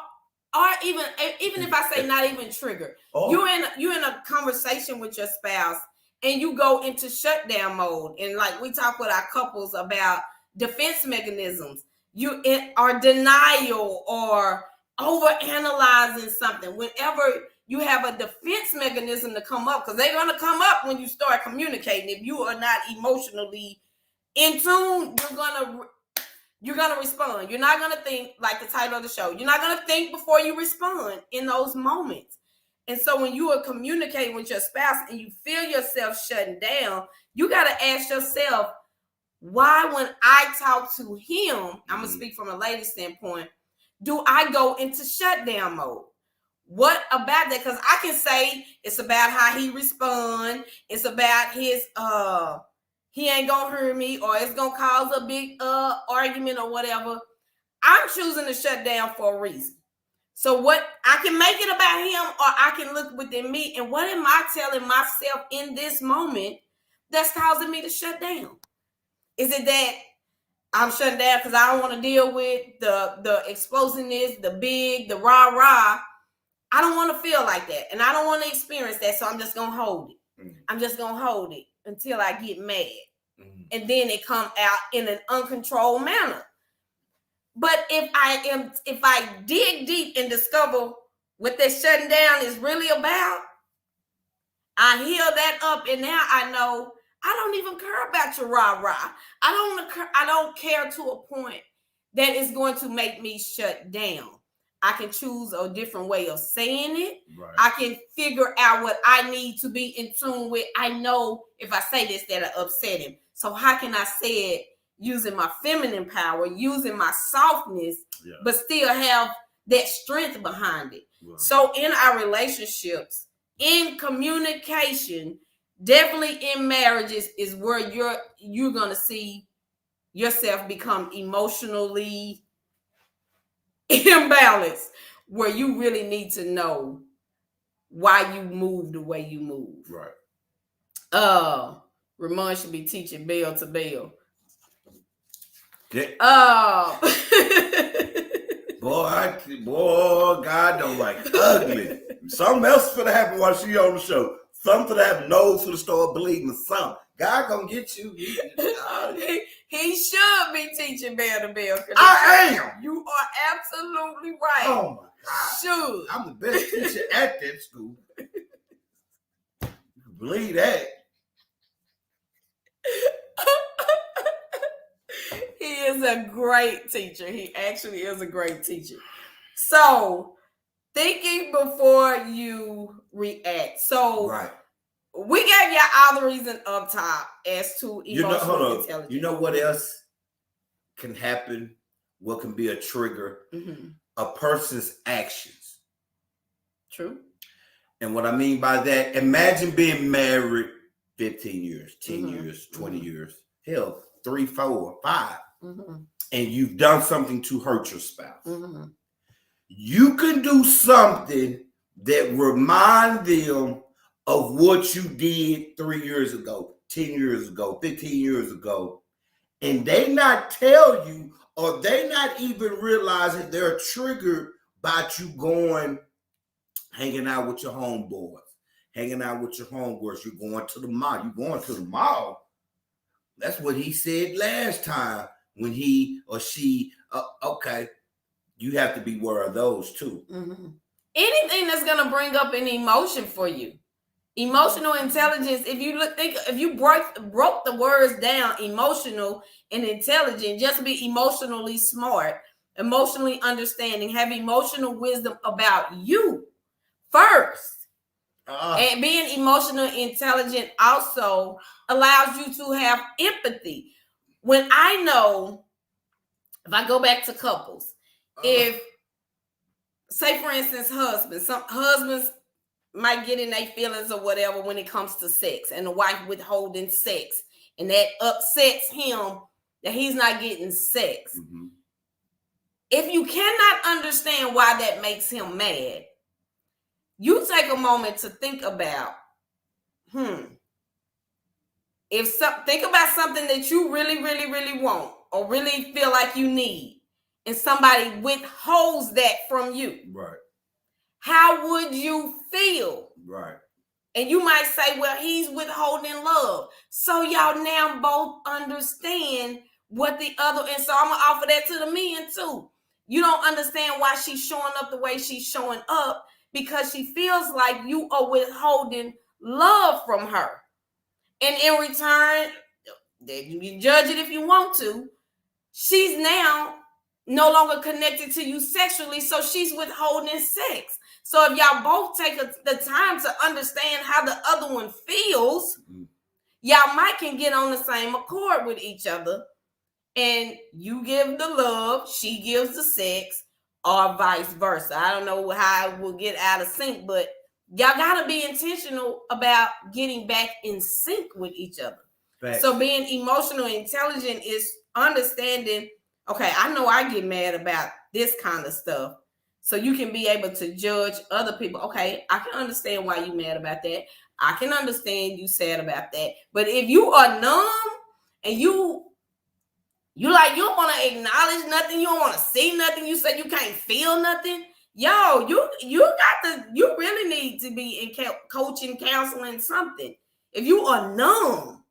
even if I say not even trigger, you're in a conversation with your spouse and you go into shutdown mode, and like we talk with our couples about defense mechanisms, you are denial or over analyzing something. Whenever you have a defense mechanism to come up, because they're going to come up when you start communicating if you are not emotionally In tune, you're gonna respond. You're not gonna think, like the title of the show. You're not gonna think before you respond in those moments. And so when you are communicating with your spouse and you feel yourself shutting down, you gotta ask yourself, why when I talk to him, I'm gonna speak from a lady standpoint, do I go into shutdown mode? What about that? Because I can say it's about how he respond. It's about his he ain't gonna hurt me, or it's gonna cause a big argument or whatever. I'm choosing to shut down for a reason. So what, I can make it about him, or I can look within me, and what am I telling myself in this moment that's causing me to shut down? Is it that I'm shutting down because I don't want to deal with the explosiveness, the rah-rah? I don't want to feel like that, and I don't want to experience that, so I'm just going to hold it. Mm-hmm. I'm just going to hold it until I get mad. Mm-hmm. And then it come out in an uncontrolled manner. But if I dig deep and discover what that shutting down is really about, I heal that up, and now I know I don't even care about your rah-rah. I don't care to a point that is going to make me shut down. I can choose a different way of saying it. Right. I can figure out what I need to be in tune with. I know if I say this, that'll upset him. So how can I say it using my feminine power, using my softness, but still have that strength behind it? Right. So in our relationships, in communication, definitely in marriages, is where you're going to see yourself become emotionally imbalanced, where you really need to know why you move the way you move. Right. Ramon should be teaching bell to bell. Boy, God don't like ugly. Something else is gonna happen while she on the show. Something that happen, nose for the start bleeding or something. God gonna get you. He should be teaching bell to bell. I am. You are absolutely right. Oh my God. Should. I'm the best teacher at that school. You can believe that. He is a great teacher. He actually is a great teacher. So, thinking before you react. So, right. We gave you all the reason up top as to emotional intelligence. You know what else can happen? What can be a trigger? Mm-hmm. A person's actions. True. And what I mean by that, imagine being married 15 years, 10 mm-hmm. years, 20 mm-hmm. years, hell, 3, 4, 5. Mm-hmm. And you've done something to hurt your spouse. Mm-hmm. You can do something that remind them of what you did 3 years ago, 10 years ago, 15 years ago, and they not tell you, or they not even realize that they're triggered by you hanging out with your homeboys, hanging out with your homegirls. You're going to the mall. You're going to the mall. That's what he said last time when he or she, okay, you have to be aware of those too. Mm-hmm. Anything that's going to bring up an emotion for you. Emotional intelligence, if you broke the words down, emotional and intelligent, just be emotionally smart, emotionally understanding, have emotional wisdom about you first. And being emotionally intelligent also allows you to have empathy. When I know, if I go back to couples, if, say for instance, some husbands might get in their feelings or whatever when it comes to sex, and the wife withholding sex, and that upsets him that he's not getting sex. Mm-hmm. If you cannot understand why that makes him mad, you take a moment to think about, think about something that you really, really, really want, or really feel like you need, and somebody withholds that from you. Right. How would you feel? Right. And you might say, well, he's withholding love. So y'all now both understand what the other, and so I'm going to offer that to the men too. You don't understand why she's showing up the way she's showing up, because she feels like you are withholding love from her. And in return, You can judge it if you want to. She's now no longer connected to you sexually, so she's withholding sex. So if y'all both take the time to understand how the other one feels, y'all might can get on the same accord with each other, and you give the love, she gives the sex, or vice versa. I don't know how it will get out of sync, but y'all gotta be intentional about getting back in sync with each other. Right. So being emotionally intelligent is understanding, okay, I know I get mad about this kind of stuff. So you can be able to judge other people. Okay, I can understand why you're mad about that. I can understand you sad about that. But if you are numb and you don't want to acknowledge nothing, you don't want to see nothing, you say you can't feel nothing, yo, you really need to be in coaching, counseling, something. If you are numb,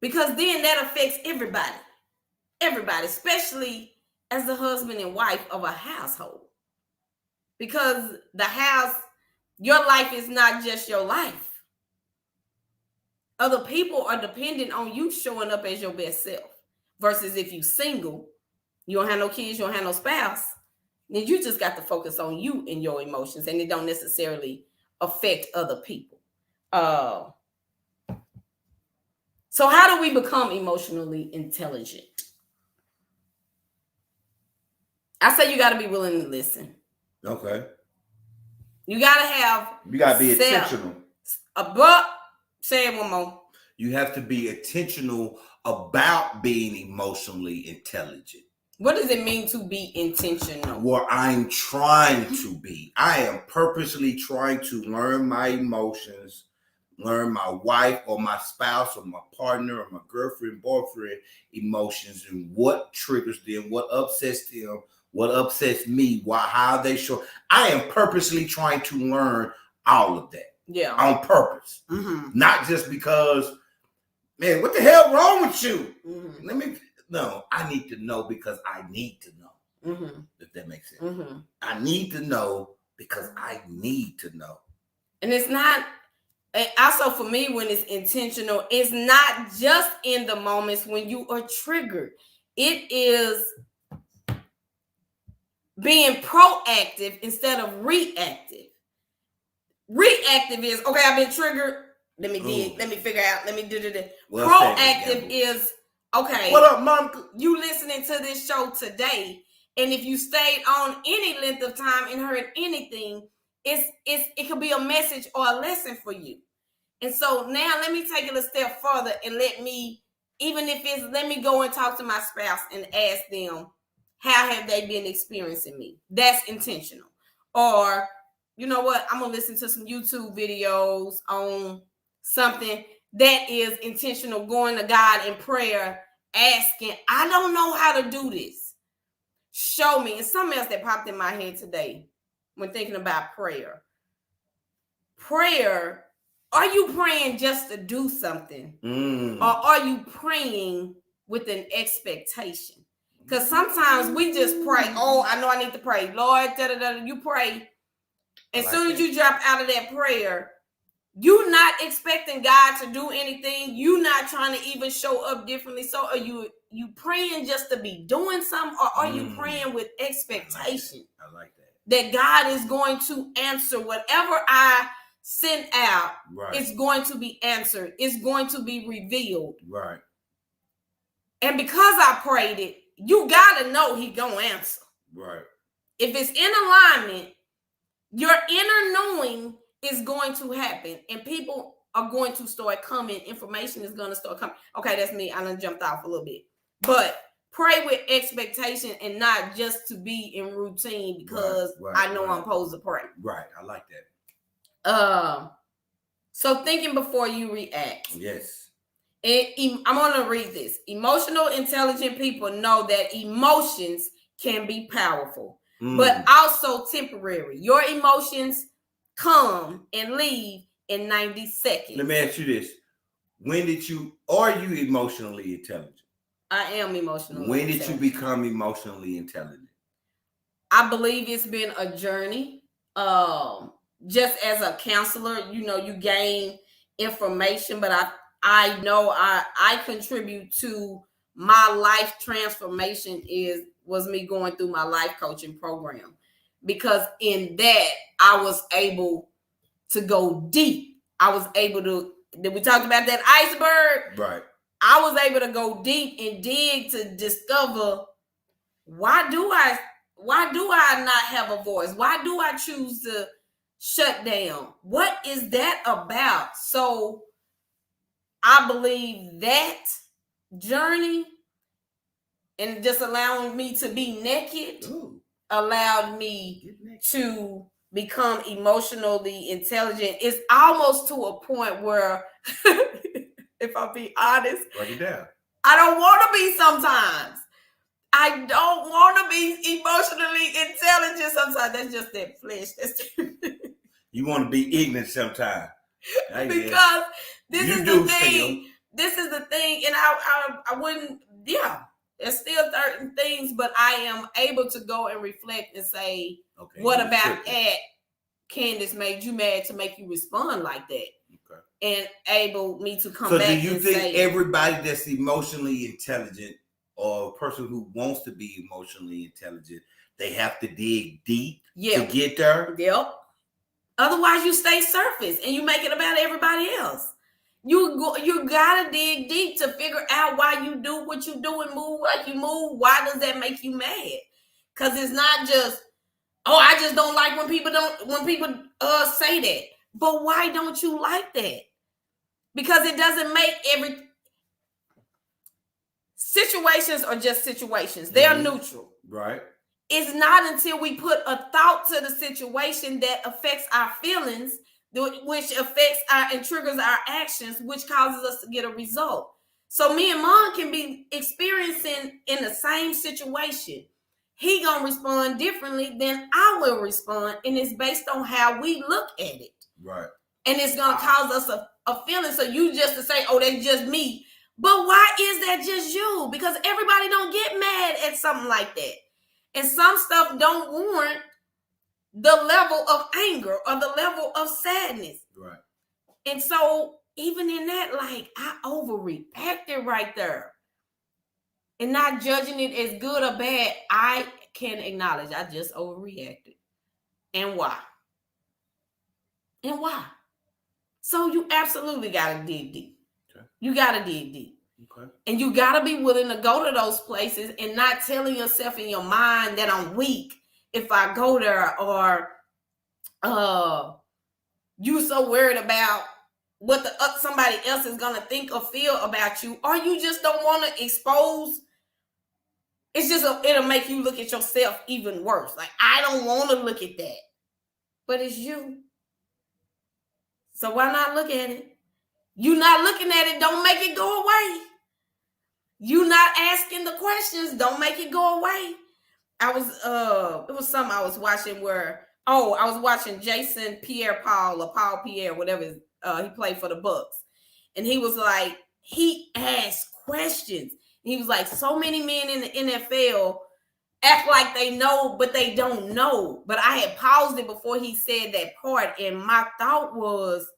because then that affects everybody, especially as the husband and wife of a household. Because the house, your life is not just your life. Other people are dependent on you showing up as your best self. Versus if you single, you don't have no kids, you don't have no spouse, then you just got to focus on you and your emotions, and it don't necessarily affect other people. So how do we become emotionally intelligent? I say you got to be willing to listen. Okay. You got to be intentional. Say it one more. You have to be intentional about being emotionally intelligent. What does it mean to be intentional? Well, I'm trying to be. I am purposely trying to learn my emotions, learn my wife or my spouse or my partner or my girlfriend, boyfriend emotions, and what triggers them, what upsets them, what upsets me, how they show. I am purposely trying to learn all of that. Yeah. On purpose. Mm-hmm. Not just because, man, what the hell wrong with you? Mm-hmm. No, I need to know because I need to know. Mm-hmm. If that makes sense. Mm-hmm. I need to know because I need to know. And it's not, also for me, when it's intentional, it's not just in the moments when you are triggered. It is being proactive instead of reactive. Reactive is, okay, I've been triggered. Let me dig. Let me figure out. Let me do this. Proactive is, okay. What up, Mom? You listening to this show today, and if you stayed on any length of time and heard anything, it could be a message or a lesson for you. And so now let me take it a step further and let me go and talk to my spouse and ask them, how have they been experiencing me? That's intentional. Or, you know what? I'm going to listen to some YouTube videos on something that is intentional, going to God in prayer, asking, I don't know how to do this. Show me. And something else that popped in my head today when thinking about prayer. Prayer, are you praying just to do something? Or are you praying with an expectation? Because sometimes we just pray, oh, I know I need to pray. Lord, you pray. As soon as you drop out of that prayer, you're not expecting God to do anything. You're not trying to even show up differently. So are you praying just to be doing something, or are you praying with expectation? I like that. That God is going to answer whatever I sent out. Right. It's going to be answered. It's going to be revealed. Right. And because I prayed it, you got to know He's going to answer. Right. If it's in alignment, your inner knowing is going to happen, and people are going to start coming. Information is going to start coming. Okay, that's me. I done jumped off a little bit. But pray with expectation and not just to be in routine because I know I'm supposed to pray. Right. I like that. So thinking before you react. Yes. And I'm going to read this. Emotional, intelligent people know that emotions can be powerful, but also temporary. Your emotions come and leave in 90 seconds. Let me ask you this. Are you emotionally intelligent? I am emotionally When did you become emotionally intelligent? I believe it's been a journey. Just as a counselor, you gain information, but I know I contribute to my life transformation was me going through my life coaching program, because in that I was able to go deep. I was able to, did we talk about that iceberg? Right. I was able to go deep and dig to discover, why do I not have a voice? Why do I choose to shut down? What is that about? So I believe that journey and just allowing me to be naked allowed me to become emotionally intelligent. It's almost to a point where, if I'll be honest, write it down. I don't want to be sometimes. I don't want to be emotionally intelligent sometimes. That's just that flesh. You want to be ignorant sometimes. Because this is the thing. This is the thing. And I wouldn't, yeah. There's still certain things, but I am able to go and reflect and say, okay, what about that, Candace, made you mad to make you respond like that? Okay. And able me to come back and say. So do you think everybody that's emotionally intelligent, or a person who wants to be emotionally intelligent, they have to dig deep to get there? Yep. Otherwise you stay surface and you make it about everybody else. You gotta dig deep to figure out why you do what you do and move like you move. Why does that make you mad? Because it's not just, oh, I just don't like when people say that. But why don't you like that? Because it doesn't make situations are just situations. They are neutral. Right. It's not until we put a thought to the situation that affects our feelings, which affects and triggers our actions, which causes us to get a result. So me and Mom can be experiencing in the same situation. He gonna respond differently than I will respond, and it's based on how we look at it. Right. And it's gonna cause us a feeling. So you just to say, oh, that's just me. But why is that just you? Because everybody don't get mad at something like that. And some stuff don't warrant the level of anger or the level of sadness. Right. And so even in that, like, I overreacted right there. And not judging it as good or bad, I can acknowledge I just overreacted. And why? And why? So you absolutely got to dig deep. Okay. You got to dig deep. Okay. And you got to be willing to go to those places and not telling yourself in your mind that I'm weak if I go there, or you so worried about what somebody else is going to think or feel about you, or you just don't want to expose. It's just, it'll make you look at yourself even worse. Like, I don't want to look at that. But it's you. So why not look at it? You not looking at it, don't make it go away. You not asking the questions, don't make it go away. It was something I was watching where, I was watching Jason Pierre-Paul or Paul Pierre, whatever, he played for the Bucks. And he was like, he asked questions. He was like, so many men in the NFL act like they know, but they don't know. But I had paused it before he said that part. And my thought was,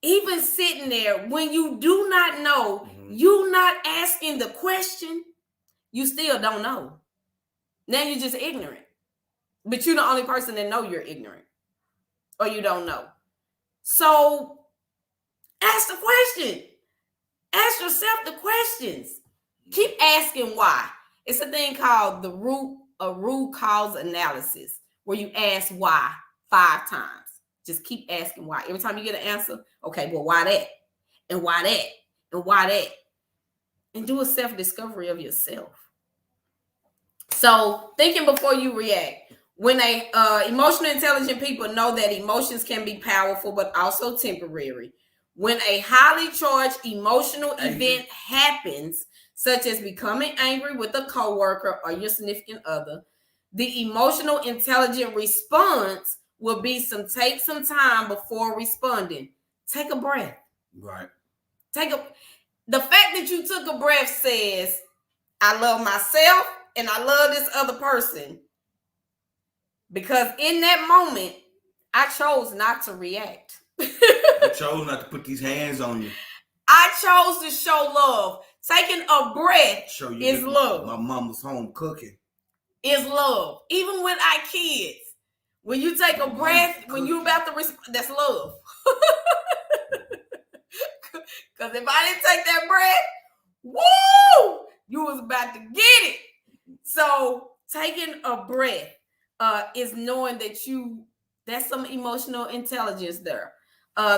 even sitting there, when you do not know, you not asking the question, you still don't know. Now you're just ignorant. But you're the only person that know you're ignorant or you don't know. So ask the question. Ask yourself the questions. Keep asking why. It's a thing called a root cause analysis, where you ask why 5 times. Just keep asking why. Every time you get an answer, okay, well, why that? And why that? And why that? And do a self-discovery of yourself. So thinking before you react. When emotionally intelligent people know that emotions can be powerful, but also temporary. When a highly charged emotional event happens, such as becoming angry with a coworker or your significant other, the emotional intelligent response will be take some time before responding. Take a breath. Right. The fact that you took a breath says, I love myself and I love this other person. Because in that moment, I chose not to react. I chose not to put these hands on you. I chose to show love. Taking a breath is love. My mom was home cooking. Is love. Even with our kids. When you take a breath, when you're about to that's love. Because if I didn't take that breath, woo, you was about to get it. So taking a breath is knowing that that's some emotional intelligence there.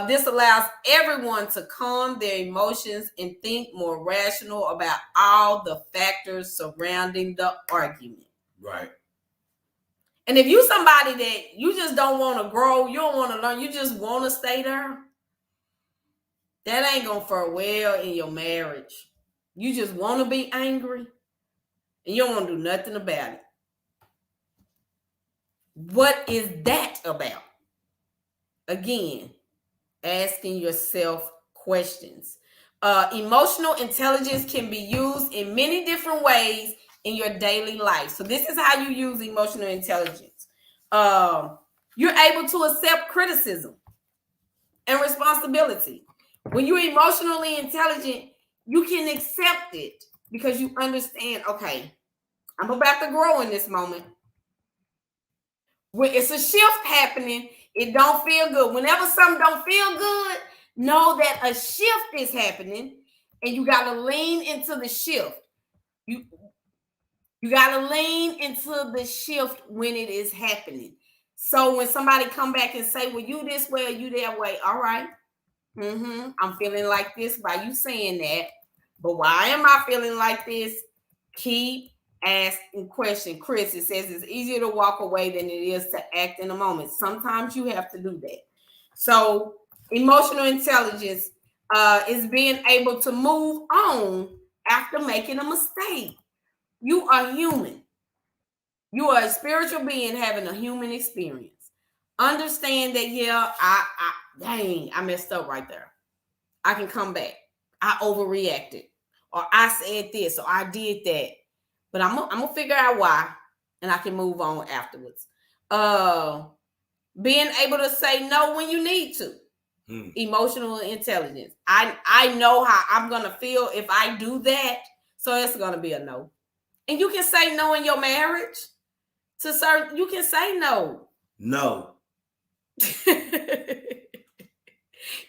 This allows everyone to calm their emotions and think more rational about all the factors surrounding the argument. Right. And if you somebody that you just don't want to grow, you don't want to learn, you just want to stay there, that ain't going to fare well in your marriage. You just want to be angry and you don't want to do nothing about it. What is that about? Again, asking yourself questions. Emotional intelligence can be used in many different ways in your daily life. So this is how you use emotional intelligence. You're able to accept criticism and responsibility. When you're emotionally intelligent, you can accept it because you understand, okay, I'm about to grow in this moment. When it's a shift happening, it don't feel good. Whenever something don't feel good, know that a shift is happening and you got to lean into the shift. You got to lean into the shift when it is happening. So when somebody come back and say, well, you this way or you that way, all right. I'm feeling like this by you saying that. But why am I feeling like this? Keep asking questions. Chris, it says it's easier to walk away than it is to act in a moment. Sometimes you have to do that. So emotional intelligence is being able to move on after making a mistake. You are human. You are a spiritual being having a human experience. Understand that, yeah, I messed up right there. I can come back. I overreacted. Or I said this, or I did that. But I'm gonna figure out why, and I can move on afterwards. Being able to say no when you need to. Emotional intelligence. I know how I'm gonna feel if I do that, so it's gonna be a no. And you can say no in your marriage. To certain, you can say no. No.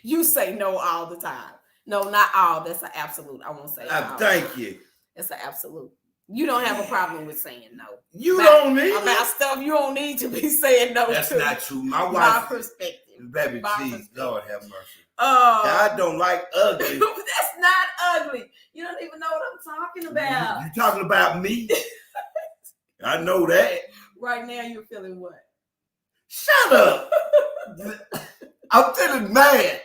You say no all the time. No, not all. That's an absolute. I won't say. Thank you. That's an absolute. You don't have a problem with saying no. You don't need about stuff you don't need to be saying no. That's to. not true. My wife. My perspective. Baby, geez, Lord have mercy. God don't like ugly. That's not ugly. You don't even know what I'm talking about. You talking about me? I know that. Right now, you're feeling what? Shut up. I'm feeling mad.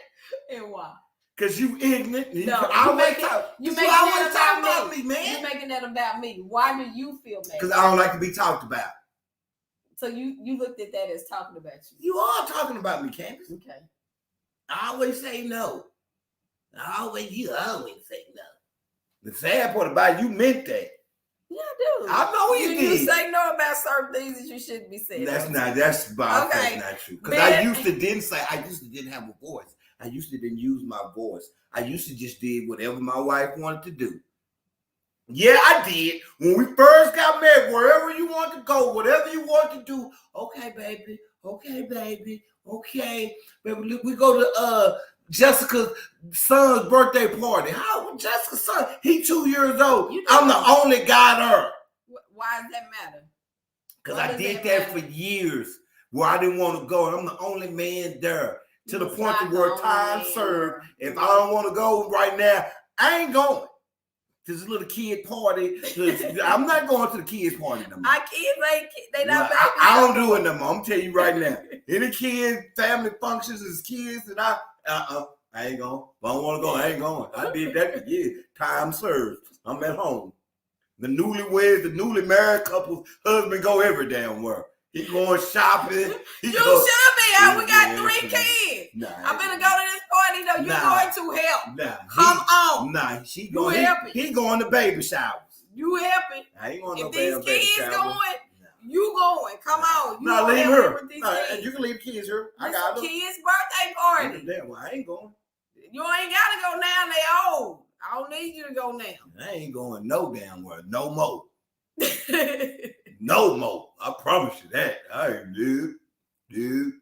And why? Because you ignorant. No, you making that about me, man. You're making that about me. Why do you feel mad? Because I don't like to be talked about. So you looked at that as talking about you. You are talking about me, Candace. Okay. I always say no. You always say no. The sad part about it, you meant that. Yeah, I do. I know you did. You say no about certain things that you shouldn't be saying. That's not true. Because I used to didn't have a voice. I used to didn't use my voice. I used to just did whatever my wife wanted to do. Yeah, I did. When we first got married, wherever you want to go, whatever you want to do, okay, baby. Okay, baby. Okay. Baby, we go to Jessica's son's birthday party. How Jessica's son? He 2 years old. I'm the only guy there. Why does that matter? Because I did that for years where I didn't want to go. And I'm the only man there. To the point where time served. If I don't want to go right now, I ain't going. To this little kid party. I'm not going to the kids' party no more. Our kids they not baby. I don't do it no more. I'm telling you right now. Any kid, family functions as kids, and I ain't going. If I don't want to go, I ain't going. I did that for years. Time served. I'm at home. The newlyweds, the newly married couples, husband go every damn where. He going shopping. You should be. We got 3 kids. Nah, I'm gonna go to this party though. You're going to help. Come on. Nah, she going. He going to baby showers. You helping. I ain't going to no baby showers. If these kids going, You going? Come on. You No, gonna leave help me her. with these No, things. you can leave the kids here. I It's got a them. kid's birthday party. Damn, well, I ain't going. You ain't gotta go now. They old. I don't need you to go now. I ain't going no damn where. No more. No more. I promise you that. I ain't, dude.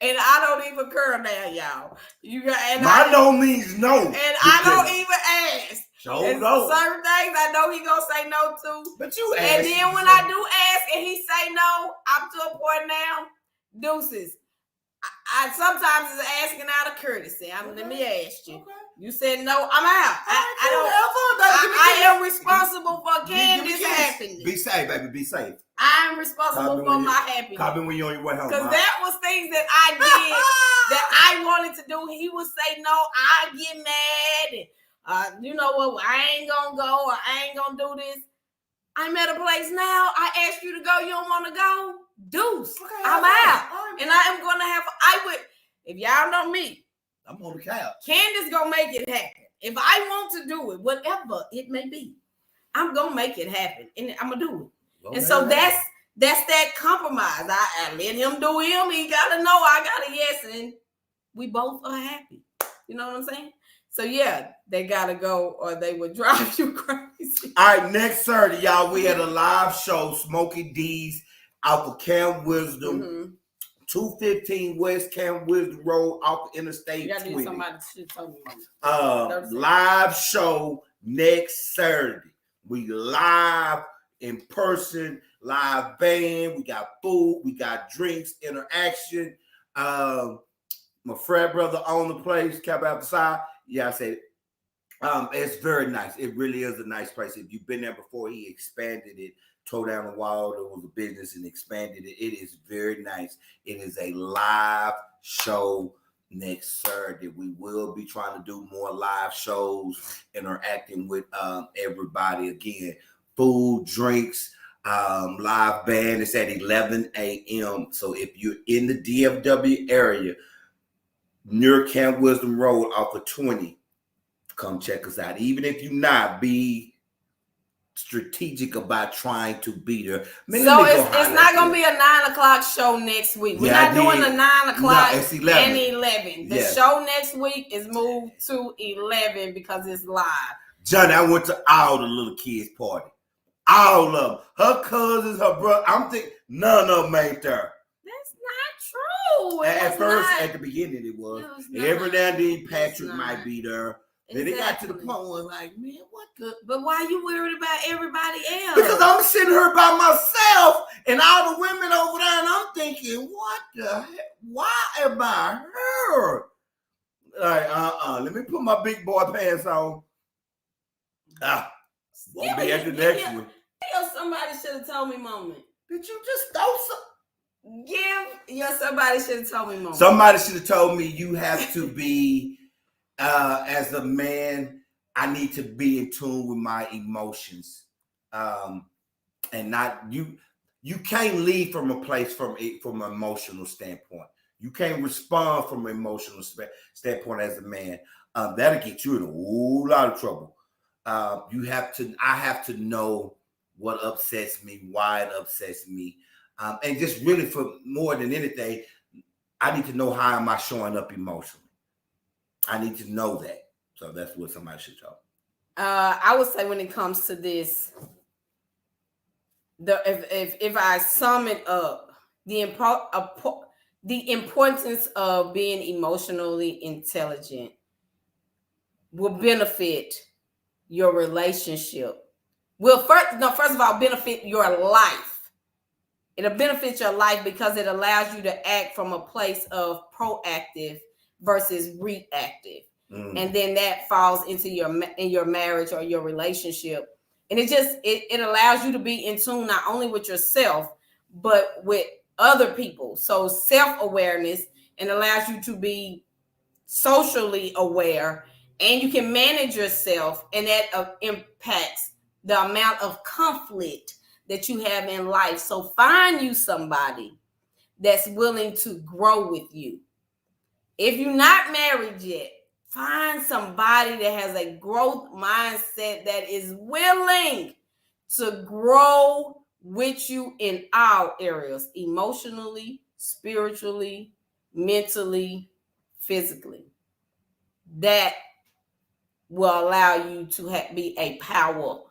And I don't even curl now, y'all. You got and My no means no. And I don't even ask. So and no. Certain things I know he gonna say no to. But you ask. And then when I do ask and he say no, I'm to a point now, deuces. I sometimes is asking out of courtesy. Let me ask you. Okay. You said no, I'm out. I am responsible for Candace's happiness. Be safe, baby. Be safe. I'm responsible for my happiness. Call me when you're on your way home. Because that was things that I did that I wanted to do. He would say no, I get mad. And, you know what? I ain't gonna go or I ain't gonna do this. I'm at a place now. I asked you to go. You don't want to go? Deuce. Okay, I'm out. And I am going to have, if y'all know me, I'm on the couch. Candace going to make it happen. If I want to do it, whatever it may be, I'm going to make it happen. And I'm going to do it. Well, and so that's that compromise. I let him do him. He got to know I got a yes. And we both are happy. You know what I'm saying? So, yeah, they got to go or they would drive you crazy. All right, next Saturday, y'all, we had a live show, Smokey D's, out for Camp Wisdom, 215 West Camp Wisdom Road, off the Interstate 20. You got to do somebody to tell me. Live show next Saturday. We live in person, live band. We got food, we got drinks, interaction. My frat brother owned the place, kept outside. Yeah, I said it. It's very nice. It really is a nice place. If you've been there before, he expanded it, tore down the wall. There was a business and expanded it. It is very nice. It is a live show next Saturday. We will be trying to do more live shows, interacting with everybody again. Food, drinks, live band. It's at 11 a.m. So if you're in the DFW area, near Camp Wisdom Road off of 20, come check us out. Even if you're not, be strategic about trying to be there. So it's not going to be a 9 o'clock show next week. We're not doing the 9 o'clock it's 11. and 11. The show next week is moved to 11 because it's live. Johnny, I went to all the little kids' party. All of them. Her cousins, her brother. I'm thinking none of them ain't there. At first, at the beginning, it was. Every now and then, Patrick might be there. Then it got to the point where, like, man, what the? But why you worried about everybody else? Because I'm sitting here by myself and all the women over there, and I'm thinking, what the heck? Why am I here? Like, let me put my big boy pants on. Won't be at the next one. Somebody should have told me, moment. Did you just throw some? Somebody should have told me more. Somebody should have told me you have to be, as a man, I need to be in tune with my emotions. And not you can't leave from a place from an emotional standpoint. You can't respond from an emotional standpoint as a man. That'll get you in a whole lot of trouble. I have to know what upsets me, why it upsets me. And just really, for more than anything, I need to know how am I showing up emotionally. I need to know that. So that's what somebody should tell. I would say when it comes to this, if I sum it up, the importance of being emotionally intelligent will benefit your relationship. First of all, benefit your life. It'll benefit your life because it allows you to act from a place of proactive versus reactive. And then that falls into your marriage or your relationship. And it allows you to be in tune not only with yourself, but with other people. So self-awareness, and allows you to be socially aware, and you can manage yourself, and that impacts the amount of conflict that you have in life. So find you somebody that's willing to grow with you. If you're not married yet, find somebody that has a growth mindset that is willing to grow with you in all areas, emotionally, spiritually, mentally, physically. That will allow you to be a power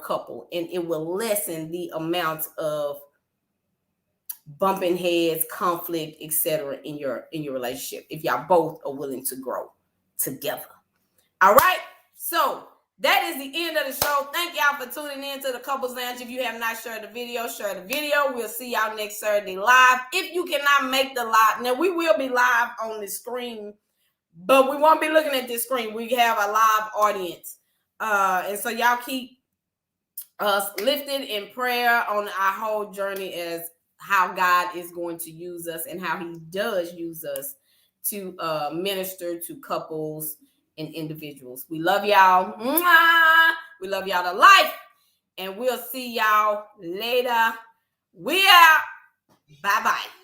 couple, and it will lessen the amount of bumping heads, conflict, etc. in your relationship if y'all both are willing to grow together. All right, so that is the end of the show. Thank y'all for tuning in to the Couples Lounge. If you have not shared the video, share the video. We'll see y'all next Saturday live. If you cannot make the live, now we will be live on the screen, but we won't be looking at this screen. We have a live audience, and so y'all keep us lifted in prayer on our whole journey as how God is going to use us and how he does use us to minister to couples and individuals. We love y'all. We love y'all to life. And we'll see y'all later. We out. Bye-bye.